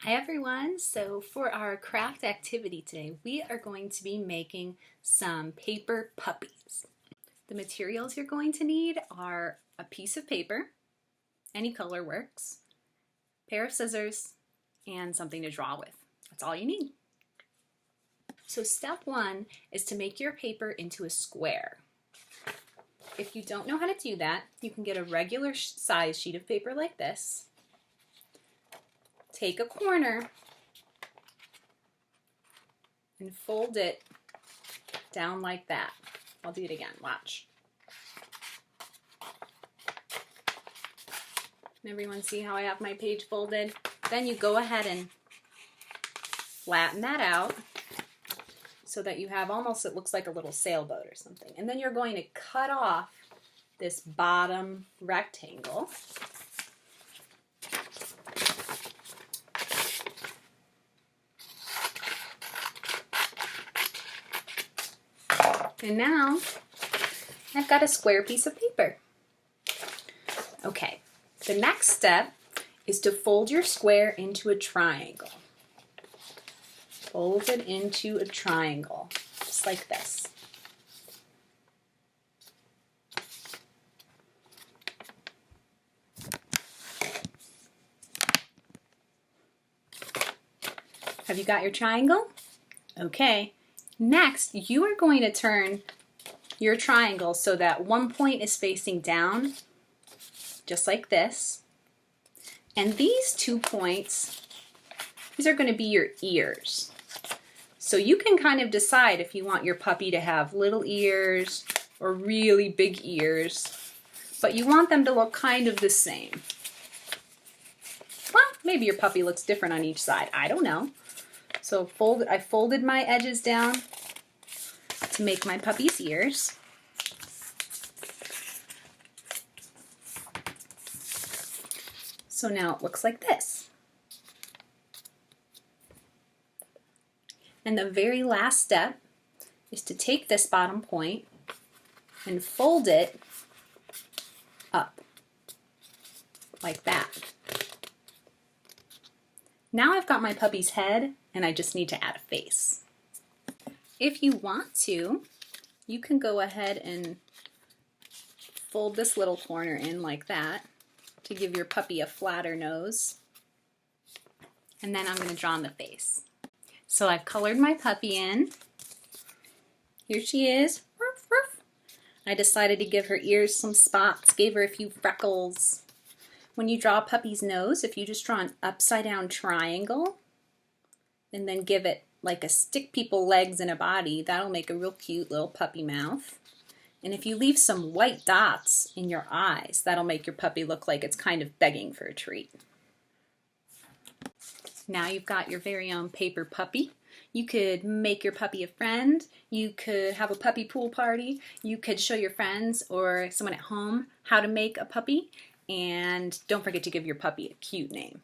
Hi everyone! So for our craft activity today, we are going to be making some paper puppies. The materials you're going to need are a piece of paper, any color works, a pair of scissors, and something to draw with. That's all you need. So step one is to make your paper into a square. If you don't know how to do that, you can get a regular size sheet of paper like this. Take a corner and fold it down like that. I'll do it again, watch. Can everyone see how I have my page folded? Then you go ahead and flatten that out so that you have almost, it looks like a little sailboat or something. And then you're going to cut off this bottom rectangle. And now I've got a square piece of paper. Okay, the next step is to fold your square into a triangle. Fold it into a triangle, just like this. Have you got your triangle? Okay. Next, you are going to turn your triangle so that one point is facing down, just like this. And these 2 points, these are going to be your ears. So you can kind of decide if you want your puppy to have little ears or really big ears, but you want them to look kind of the same. Well, maybe your puppy looks different on each side. I don't know. So I folded my edges down to make my puppy's ears. So now it looks like this. And the very last step is to take this bottom point and fold it up like that. Now I've got my puppy's head and I just need to add a face. If you want to, you can go ahead and fold this little corner in like that to give your puppy a flatter nose. And then I'm going to draw on the face. So I've colored my puppy in. Here she is. Ruff, ruff. I decided to give her ears some spots, gave her a few freckles. When you draw a puppy's nose, if you just draw an upside down triangle and then give it like a stick people legs and a body, that'll make a real cute little puppy mouth. And if you leave some white dots in your eyes, that'll make your puppy look like it's kind of begging for a treat. Now you've got your very own paper puppy. You could make your puppy a friend. You could have a puppy pool party. You could show your friends or someone at home how to make a puppy. And don't forget to give your puppy a cute name.